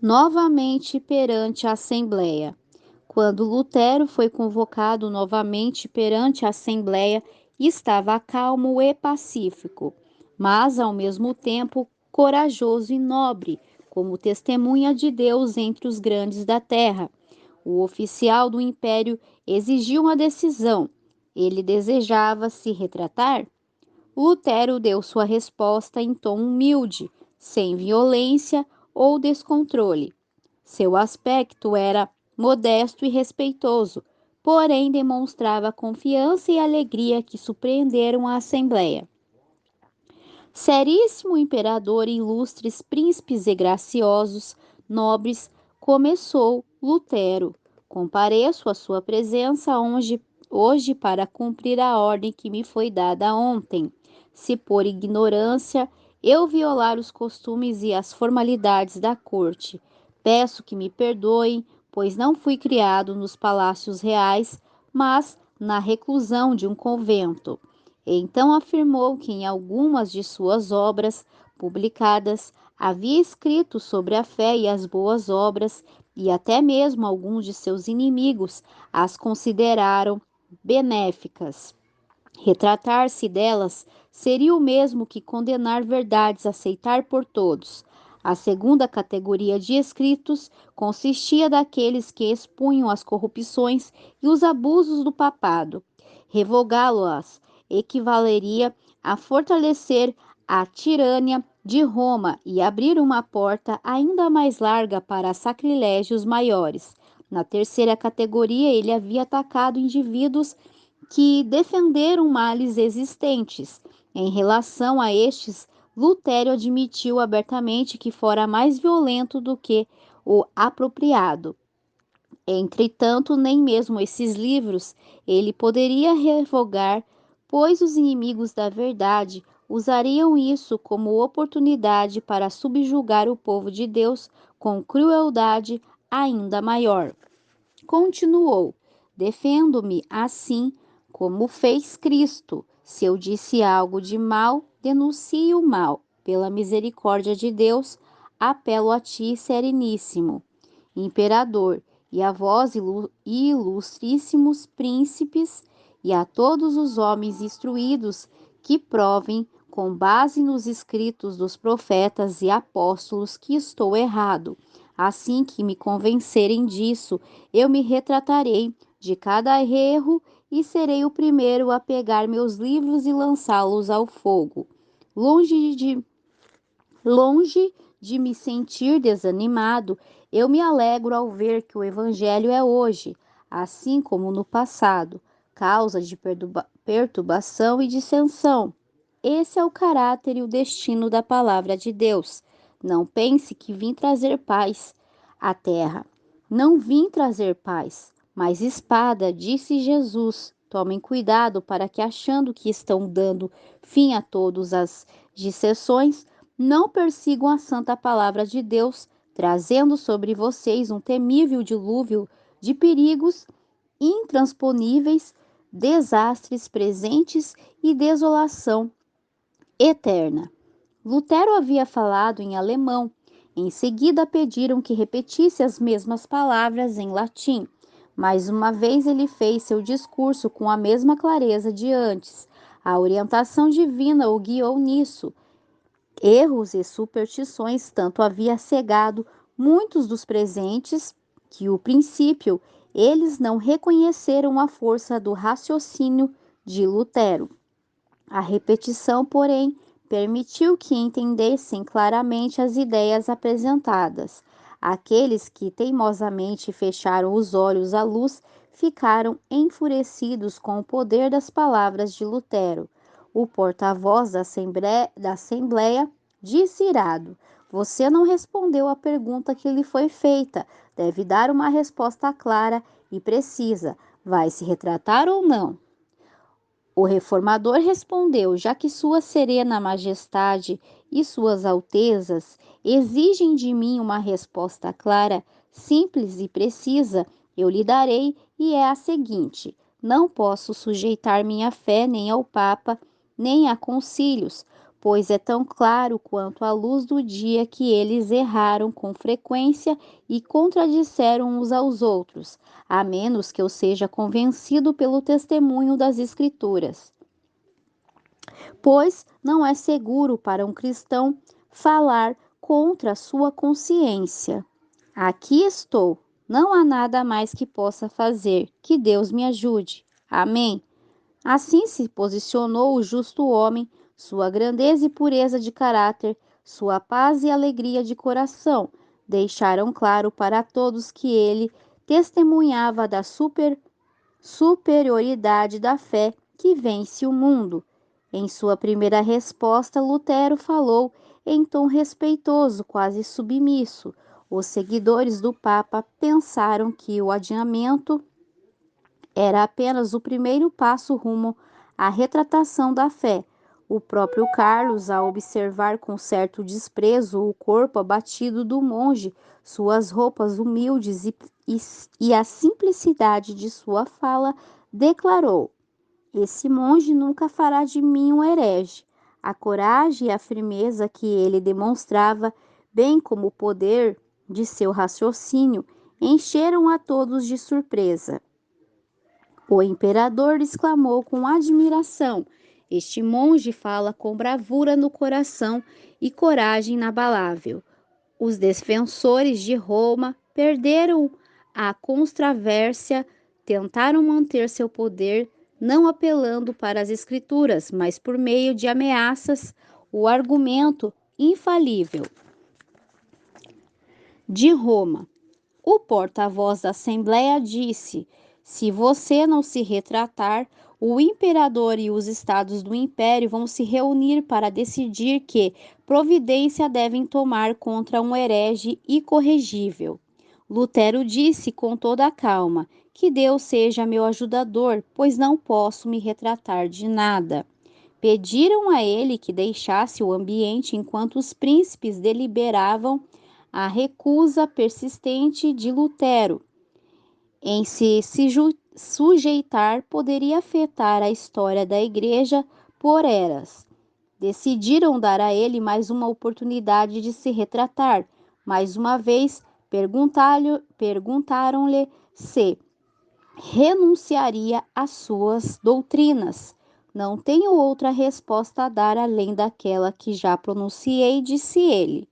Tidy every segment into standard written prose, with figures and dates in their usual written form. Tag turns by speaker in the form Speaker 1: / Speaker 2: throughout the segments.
Speaker 1: novamente perante a Assembleia. Quando Lutero foi convocado novamente perante a Assembleia, estava calmo e pacífico, mas ao mesmo tempo corajoso e nobre, como testemunha de Deus entre os grandes da terra. O oficial do império exigiu uma decisão. Ele desejava se retratar? Lutero deu sua resposta em tom humilde, sem violência ou descontrole. Seu aspecto era modesto e respeitoso, porém demonstrava confiança e alegria que surpreenderam a Assembleia. Seríssimo imperador e ilustres príncipes e graciosos, nobres, começou Lutero. Compareço à sua presença hoje para cumprir a ordem que me foi dada ontem. Se por ignorância eu violar os costumes e as formalidades da corte, peço que me perdoem, pois não fui criado nos palácios reais, mas na reclusão de um convento. Então afirmou que em algumas de suas obras publicadas havia escrito sobre a fé e as boas obras, e até mesmo alguns de seus inimigos as consideraram benéficas. Retratar-se delas seria o mesmo que condenar verdades aceitar por todos. A segunda categoria de escritos consistia daqueles que expunham as corrupções e os abusos do papado. Revogá-las equivaleria a fortalecer a tirania de Roma e abrir uma porta ainda mais larga para sacrilégios maiores. Na terceira categoria, ele havia atacado indivíduos que defenderam males existentes. Em relação a estes, Lutério admitiu abertamente que fora mais violento do que o apropriado. Entretanto, nem mesmo esses livros ele poderia revogar, pois os inimigos da verdade usariam isso como oportunidade para subjugar o povo de Deus com crueldade ainda maior. Continuou: defendo-me assim como fez Cristo. Se eu disse algo de mal, denuncie o mal. Pela misericórdia de Deus, apelo a ti, Sereníssimo Imperador, e a vós, ilustríssimos príncipes, e a todos os homens instruídos que provem, com base nos escritos dos profetas e apóstolos, que estou errado. Assim que me convencerem disso, eu me retratarei de cada erro e serei o primeiro a pegar meus livros e lançá-los ao fogo. Longe de Longe de me sentir desanimado, eu me alegro ao ver que o Evangelho é hoje, assim como no passado, causa de perturbação e dissensão. Esse é o caráter e o destino da palavra de Deus. Não pense que vim trazer paz à terra. Não vim trazer paz, mas espada, disse Jesus. Tomem cuidado para que, achando que estão dando fim a todas as disseções, não persigam a santa palavra de Deus, trazendo sobre vocês um temível dilúvio de perigos intransponíveis, desastres presentes e desolação eterna. Lutero havia falado em alemão. Em seguida pediram que repetisse as mesmas palavras em latim. Mais uma vez ele fez seu discurso com a mesma clareza de antes. A orientação divina o guiou nisso. Erros e superstições tanto havia cegado muitos dos presentes que, o princípio, eles não reconheceram a força do raciocínio de Lutero. A repetição, porém, permitiu que entendessem claramente as ideias apresentadas. Aqueles que teimosamente fecharam os olhos à luz ficaram enfurecidos com o poder das palavras de Lutero. O porta-voz da Assembleia disse irado: Você não respondeu à pergunta que lhe foi feita. Deve dar uma resposta clara e precisa. Vai se retratar ou não? O reformador respondeu: Já que Sua Serena Majestade e Suas Altezas exigem de mim uma resposta clara, simples e precisa, eu lhe darei, e é a seguinte: não posso sujeitar minha fé nem ao Papa, nem a concílios, pois é tão claro quanto a luz do dia que eles erraram com frequência e contradisseram uns aos outros, a menos que eu seja convencido pelo testemunho das Escrituras. Pois não é seguro para um cristão falar contra a sua consciência. Aqui estou, não há nada mais que possa fazer, que Deus me ajude. Amém. Assim se posicionou o justo homem, sua grandeza e pureza de caráter, sua paz e alegria de coração, deixaram claro para todos que ele testemunhava da superioridade da fé que vence o mundo. Em sua primeira resposta, Lutero falou em tom respeitoso, quase submisso. Os seguidores do Papa pensaram que o adiamento era apenas o primeiro passo rumo à retratação da fé. O próprio Carlos, ao observar com certo desprezo o corpo abatido do monge, suas roupas humildes e a simplicidade de sua fala, declarou: esse monge nunca fará de mim um herege. A coragem e a firmeza que ele demonstrava, bem como o poder de seu raciocínio, encheram a todos de surpresa. O imperador exclamou com admiração: este monge fala com bravura no coração e coragem inabalável. Os defensores de Roma perderam a controvérsia, tentaram manter seu poder, não apelando para as Escrituras, mas por meio de ameaças, o argumento infalível de Roma. O porta-voz da Assembleia disse: se você não se retratar, o imperador e os estados do império vão se reunir para decidir que providência devem tomar contra um herege incorrigível. Lutero disse com toda a calma: que Deus seja meu ajudador, pois não posso me retratar de nada. Pediram a ele que deixasse o ambiente enquanto os príncipes deliberavam. A recusa persistente de Lutero em se sujeitar poderia afetar a história da Igreja por eras. Decidiram dar a ele mais uma oportunidade de se retratar. Mais uma vez, perguntaram-lhe se renunciaria às suas doutrinas. Não tenho outra resposta a dar além daquela que já pronunciei, disse ele.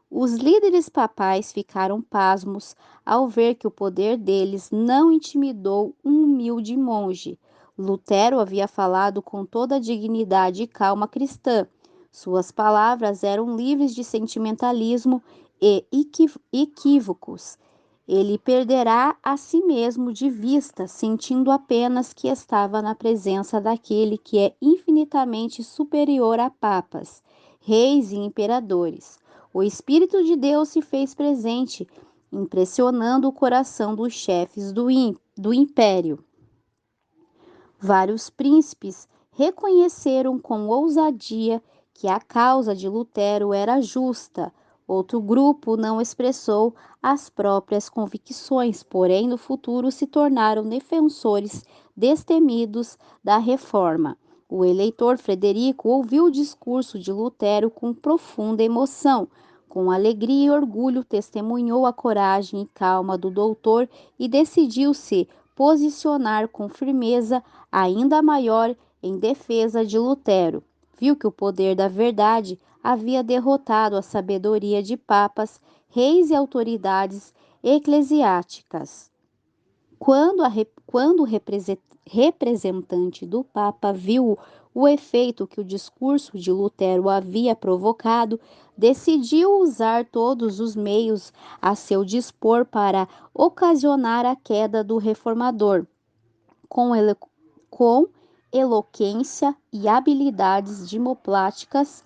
Speaker 1: Os líderes papais ficaram pasmos ao ver que o poder deles não intimidou um humilde monge. Lutero havia falado com toda a dignidade e calma cristã. Suas palavras eram livres de sentimentalismo e equívocos. Ele perderá a si mesmo de vista, sentindo apenas que estava na presença daquele que é infinitamente superior a papas, reis e imperadores. O Espírito de Deus se fez presente, impressionando o coração dos chefes do império. Vários príncipes reconheceram com ousadia que a causa de Lutero era justa. Outro grupo não expressou as próprias convicções, porém no futuro se tornaram defensores destemidos da reforma. O eleitor Frederico ouviu o discurso de Lutero com profunda emoção. Com alegria e orgulho, testemunhou a coragem e calma do doutor e decidiu-se posicionar com firmeza ainda maior em defesa de Lutero. Viu que o poder da verdade havia derrotado a sabedoria de papas, reis e autoridades eclesiásticas. Quando o representante do Papa viu o efeito que o discurso de Lutero havia provocado, decidiu usar todos os meios a seu dispor para ocasionar a queda do reformador. Com eloquência e habilidades diplomáticas,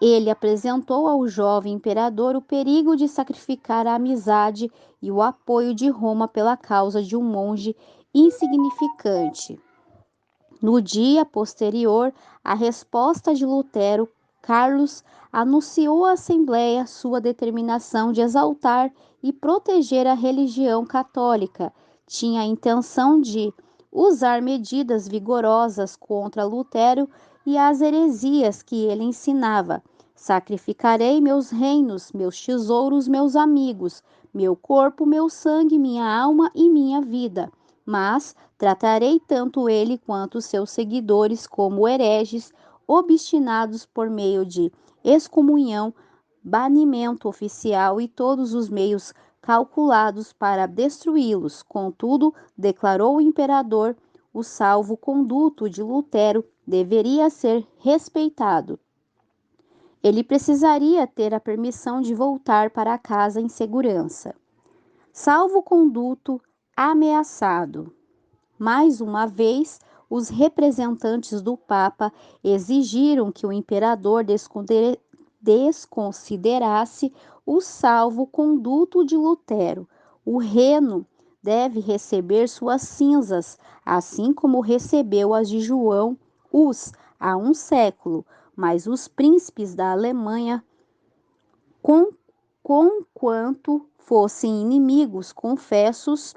Speaker 1: ele apresentou ao jovem imperador o perigo de sacrificar a amizade e o apoio de Roma pela causa de um monge insignificante. No dia posterior à resposta de Lutero, Carlos anunciou à Assembleia sua determinação de exaltar e proteger a religião católica. Tinha a intenção de usar medidas vigorosas contra Lutero e às heresias que ele ensinava. Sacrificarei meus reinos, meus tesouros, meus amigos, meu corpo, meu sangue, minha alma e minha vida. Mas tratarei tanto ele quanto seus seguidores como hereges, obstinados por meio de excomunhão, banimento oficial e todos os meios calculados para destruí-los. Contudo, declarou o imperador, o salvo-conduto de Lutero deveria ser respeitado. Ele precisaria ter a permissão de voltar para casa em segurança. Salvo-conduto ameaçado. Mais uma vez, os representantes do Papa exigiram que o imperador desconsiderasse o salvo-conduto de Lutero. O Reno deve receber suas cinzas, assim como recebeu as de João Hus há um século, mas os príncipes da Alemanha, conquanto fossem inimigos confessos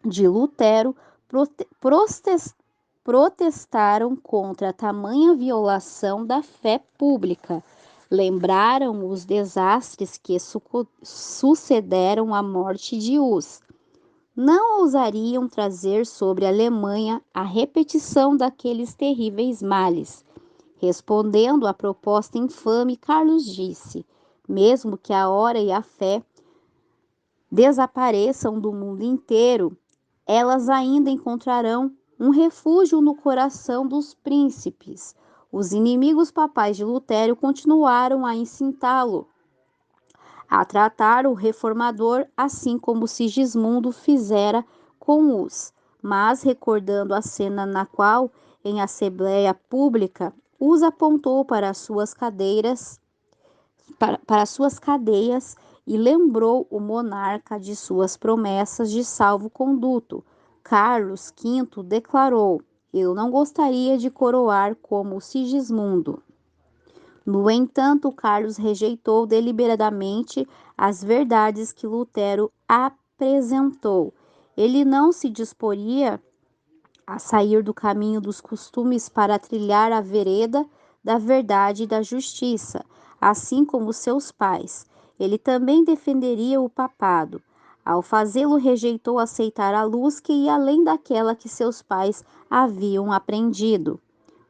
Speaker 1: de Lutero, protestaram contra tamanha violação da fé pública. Lembraram os desastres que sucederam à morte de Hus. Não ousariam trazer sobre a Alemanha a repetição daqueles terríveis males. Respondendo à proposta infame, Carlos disse: mesmo que a hora e a fé desapareçam do mundo inteiro, elas ainda encontrarão um refúgio no coração dos príncipes. Os inimigos papais de Lutero continuaram a incitá-lo a tratar o reformador assim como Sigismundo fizera com Hus, mas recordando a cena na qual, em assembleia pública, Hus apontou para suas cadeias e lembrou o monarca de suas promessas de salvo-conduto. Carlos V declarou: eu não gostaria de coroar como Sigismundo. No entanto, Carlos rejeitou deliberadamente as verdades que Lutero apresentou. Ele não se disporia a sair do caminho dos costumes para trilhar a vereda da verdade e da justiça, assim como seus pais. Ele também defenderia o papado. Ao fazê-lo, rejeitou aceitar a luz que ia além daquela que seus pais haviam aprendido.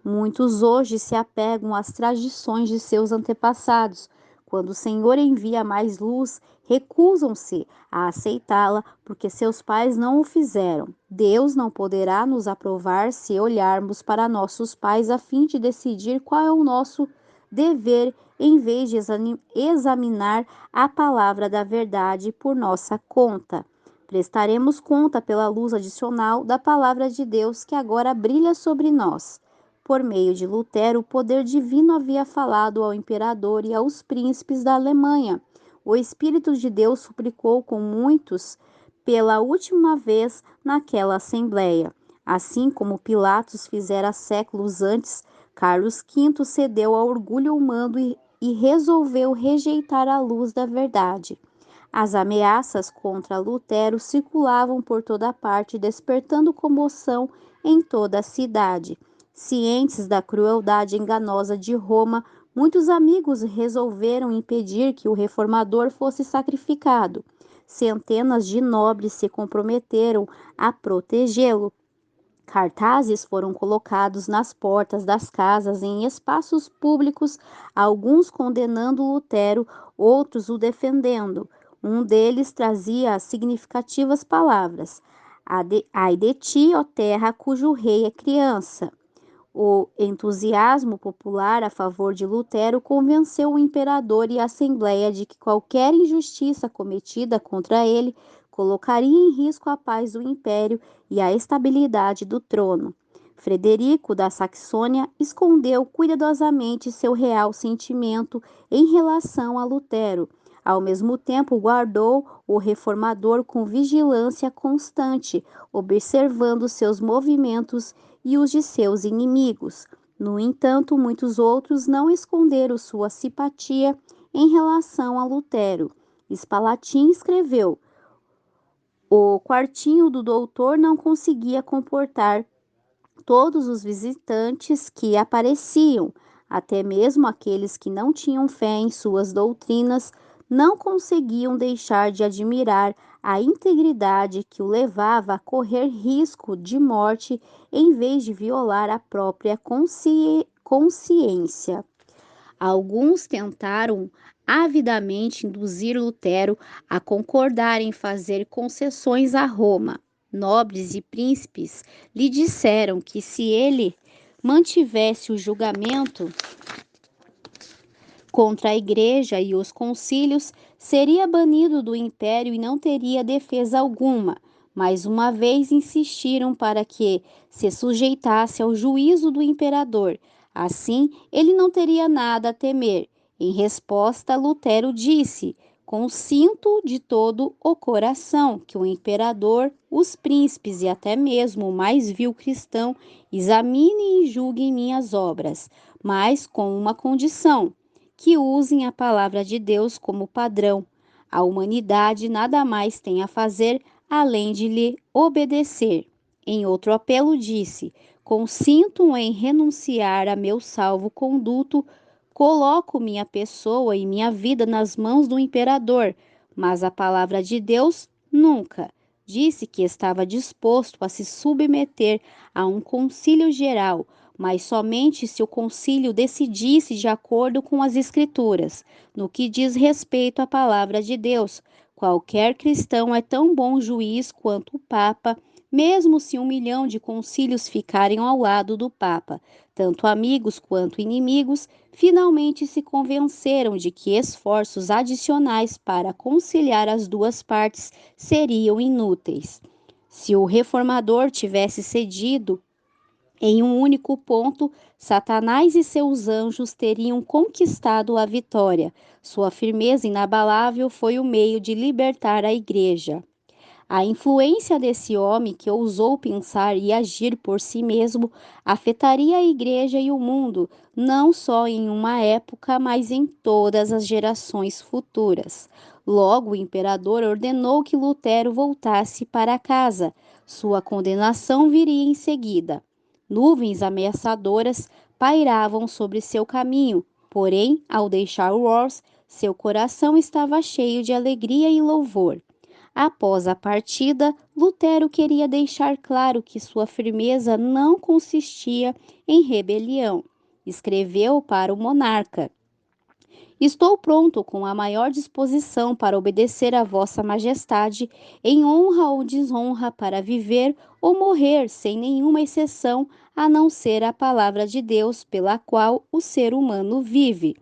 Speaker 1: Muitos hoje se apegam às tradições de seus antepassados. Quando o Senhor envia mais luz, recusam-se a aceitá-la porque seus pais não o fizeram. Deus não poderá nos aprovar se olharmos para nossos pais a fim de decidir qual é o nosso dever, em vez de examinar a palavra da verdade por nossa conta. Prestaremos conta pela luz adicional da palavra de Deus que agora brilha sobre nós. Por meio de Lutero, o poder divino havia falado ao imperador e aos príncipes da Alemanha. O Espírito de Deus suplicou com muitos pela última vez naquela assembleia. Assim como Pilatos fizera séculos antes, Carlos V cedeu ao orgulho humano e resolveu rejeitar a luz da verdade. As ameaças contra Lutero circulavam por toda parte, despertando comoção em toda a cidade. Cientes da crueldade enganosa de Roma, muitos amigos resolveram impedir que o reformador fosse sacrificado. Centenas de nobres se comprometeram a protegê-lo. Cartazes foram colocados nas portas das casas em espaços públicos, alguns condenando Lutero, outros o defendendo. Um deles trazia as significativas palavras: Ai de ti, ó terra, cujo rei é criança. O entusiasmo popular a favor de Lutero convenceu o imperador e a Assembleia de que qualquer injustiça cometida contra ele colocaria em risco a paz do império e a estabilidade do trono. Frederico da Saxônia escondeu cuidadosamente seu real sentimento em relação a Lutero. Ao mesmo tempo, guardou o reformador com vigilância constante, observando seus movimentos e os de seus inimigos. No entanto, muitos outros não esconderam sua simpatia em relação a Lutero. Spalatin escreveu: o quartinho do doutor não conseguia comportar todos os visitantes que apareciam, até mesmo aqueles que não tinham fé em suas doutrinas, não conseguiam deixar de admirar a integridade que o levava a correr risco de morte em vez de violar a própria consciência. Alguns tentaram avidamente induzir Lutero a concordar em fazer concessões a Roma. Nobres e príncipes lhe disseram que se ele mantivesse o julgamento contra a igreja e os concílios, seria banido do império e não teria defesa alguma. Mais uma vez insistiram para que se sujeitasse ao juízo do imperador. Assim, ele não teria nada a temer. Em resposta, Lutero disse: "Consinto de todo o coração que o imperador, os príncipes e até mesmo o mais vil cristão examinem e julguem minhas obras, mas com uma condição: que usem a palavra de Deus como padrão. A humanidade nada mais tem a fazer além de lhe obedecer." Em outro apelo disse: "Consinto em renunciar a meu salvo-conduto, coloco minha pessoa e minha vida nas mãos do imperador, mas a palavra de Deus nunca." Disse que estava disposto a se submeter a um concílio geral, mas somente se o concílio decidisse de acordo com as Escrituras. No que diz respeito à palavra de Deus, qualquer cristão é tão bom juiz quanto o Papa, mesmo se 1 milhão de concílios ficarem ao lado do Papa. Tanto amigos quanto inimigos finalmente se convenceram de que esforços adicionais para conciliar as duas partes seriam inúteis. Se o reformador tivesse cedido em um único ponto, Satanás e seus anjos teriam conquistado a vitória. Sua firmeza inabalável foi o meio de libertar a igreja. A influência desse homem que ousou pensar e agir por si mesmo afetaria a igreja e o mundo, não só em uma época, mas em todas as gerações futuras. Logo, o imperador ordenou que Lutero voltasse para casa. Sua condenação viria em seguida. Nuvens ameaçadoras pairavam sobre seu caminho, porém, ao deixar Worms, seu coração estava cheio de alegria e louvor. Após a partida, Lutero queria deixar claro que sua firmeza não consistia em rebelião. Escreveu para o monarca: "Estou pronto com a maior disposição para obedecer a Vossa Majestade, em honra ou desonra, para viver ou morrer, sem nenhuma exceção, a não ser a palavra de Deus, pela qual o ser humano vive.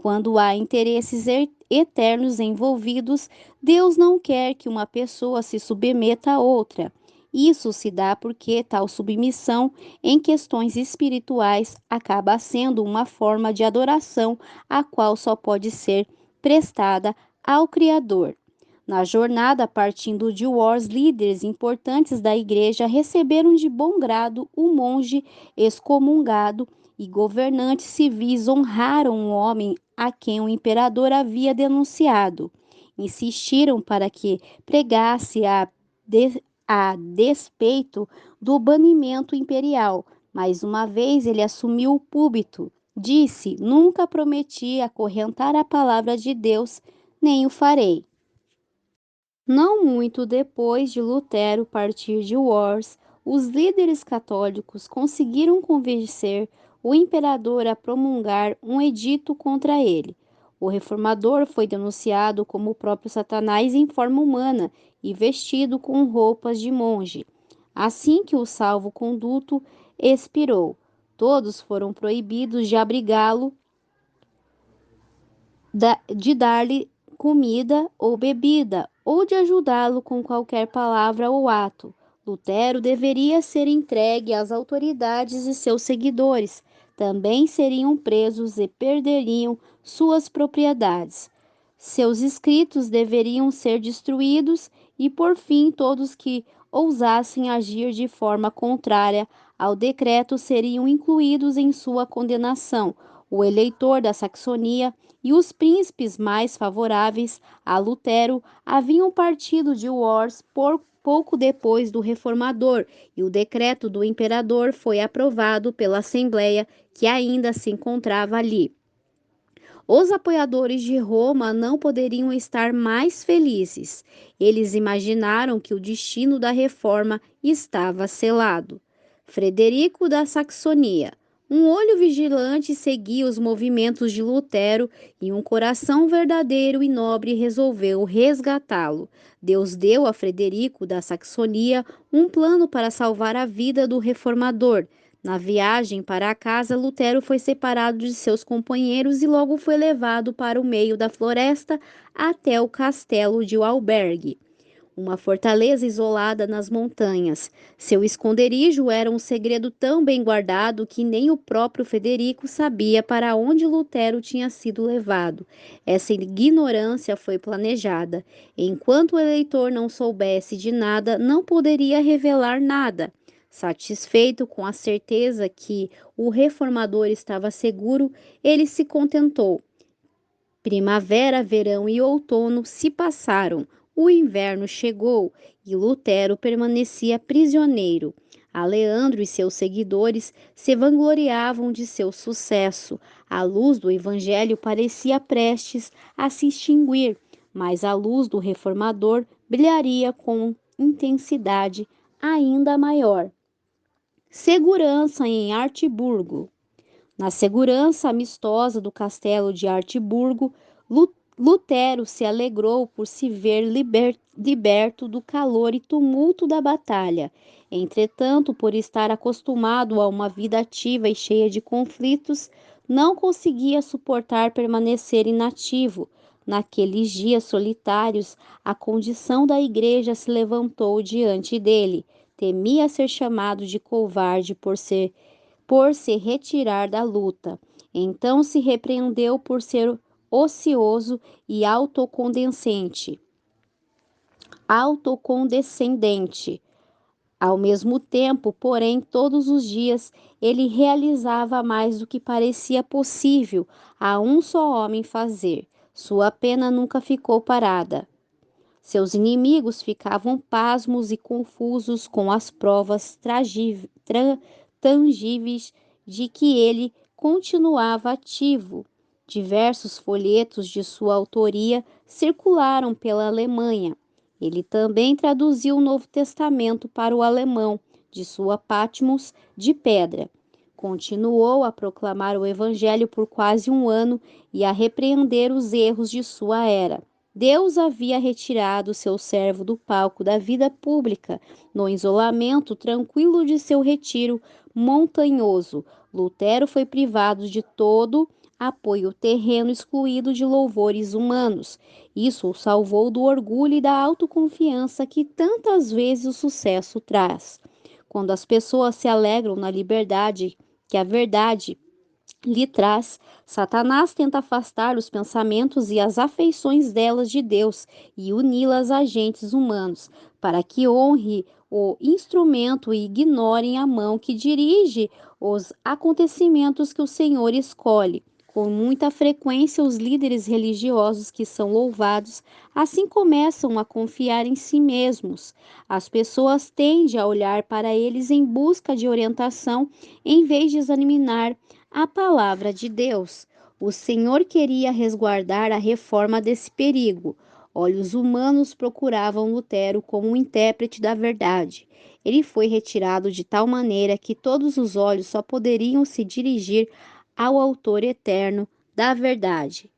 Speaker 1: Quando há interesses eternos envolvidos, Deus não quer que uma pessoa se submeta a outra. Isso se dá porque tal submissão em questões espirituais acaba sendo uma forma de adoração a qual só pode ser prestada ao Criador." Na jornada partindo de Worms, líderes importantes da igreja receberam de bom grado o monge excomungado e governantes civis honraram um homem a quem o imperador havia denunciado. Insistiram para que pregasse a despeito do banimento imperial. Mais uma vez ele assumiu o púlpito. Disse: "Nunca prometi acorrentar a palavra de Deus, nem o farei." Não muito depois de Lutero partir de Worms, os líderes católicos conseguiram convencer o imperador a promulgar um edito contra ele. O reformador foi denunciado como o próprio Satanás em forma humana e vestido com roupas de monge. Assim que o salvo-conduto expirou, todos foram proibidos de abrigá-lo, de dar-lhe comida ou bebida, ou de ajudá-lo com qualquer palavra ou ato. Lutero deveria ser entregue às autoridades e seus seguidores também seriam presos e perderiam suas propriedades. Seus escritos deveriam ser destruídos e, por fim, todos que ousassem agir de forma contrária ao decreto seriam incluídos em sua condenação. O eleitor da Saxonia e os príncipes mais favoráveis a Lutero haviam partido de Worms pouco depois do Reformador, e o decreto do imperador foi aprovado pela Assembleia, que ainda se encontrava ali. Os apoiadores de Roma não poderiam estar mais felizes. Eles imaginaram que o destino da reforma estava selado. Frederico da Saxonia. Um olho vigilante seguia os movimentos de Lutero e um coração verdadeiro e nobre resolveu resgatá-lo. Deus deu a Frederico da Saxonia um plano para salvar a vida do reformador. Na viagem para a casa, Lutero foi separado de seus companheiros e logo foi levado para o meio da floresta até o castelo de Wallberg, uma fortaleza isolada nas montanhas. Seu esconderijo era um segredo tão bem guardado que nem o próprio Frederico sabia para onde Lutero tinha sido levado. Essa ignorância foi planejada. Enquanto o eleitor não soubesse de nada, não poderia revelar nada. Satisfeito com a certeza que o reformador estava seguro, ele se contentou. Primavera, verão e outono se passaram. O inverno chegou e Lutero permanecia prisioneiro. Aleandro e seus seguidores se vangloriavam de seu sucesso. A luz do evangelho parecia prestes a se extinguir, mas a luz do reformador brilharia com intensidade ainda maior. Segurança em Artiburgo. Na segurança amistosa do castelo de Artiburgo, Lutero se alegrou por se ver liberto do calor e tumulto da batalha. Entretanto, por estar acostumado a uma vida ativa e cheia de conflitos, não conseguia suportar permanecer inativo. Naqueles dias solitários, a condição da igreja se levantou diante dele. Temia ser chamado de covarde por se retirar da luta. Então se repreendeu por ser ocioso e autocondescendente. Ao mesmo tempo, porém, todos os dias ele realizava mais do que parecia possível a um só homem fazer. Sua pena nunca ficou parada. Seus inimigos ficavam pasmos e confusos com as provas tangíveis de que ele continuava ativo. Diversos folhetos de sua autoria circularam pela Alemanha. Ele também traduziu o Novo Testamento para o alemão, de sua Patmos de pedra. Continuou a proclamar o Evangelho por quase um ano e a repreender os erros de sua era. Deus havia retirado seu servo do palco da vida pública, no isolamento tranquilo de seu retiro montanhoso. Lutero foi privado de todo apoio terreno, excluído de louvores humanos. Isso o salvou do orgulho e da autoconfiança que tantas vezes o sucesso traz. Quando as pessoas se alegram na liberdade que a verdade lhe traz, Satanás tenta afastar os pensamentos e as afeições delas de Deus e uni-las a agentes humanos, para que honre o instrumento e ignorem a mão que dirige os acontecimentos que o Senhor escolhe. Com muita frequência, os líderes religiosos que são louvados assim começam a confiar em si mesmos. As pessoas tendem a olhar para eles em busca de orientação, em vez de examinar a palavra de Deus. O Senhor queria resguardar a reforma desse perigo. Olhos humanos procuravam Lutero como um intérprete da verdade. Ele foi retirado de tal maneira que todos os olhos só poderiam se dirigir ao autor eterno da verdade.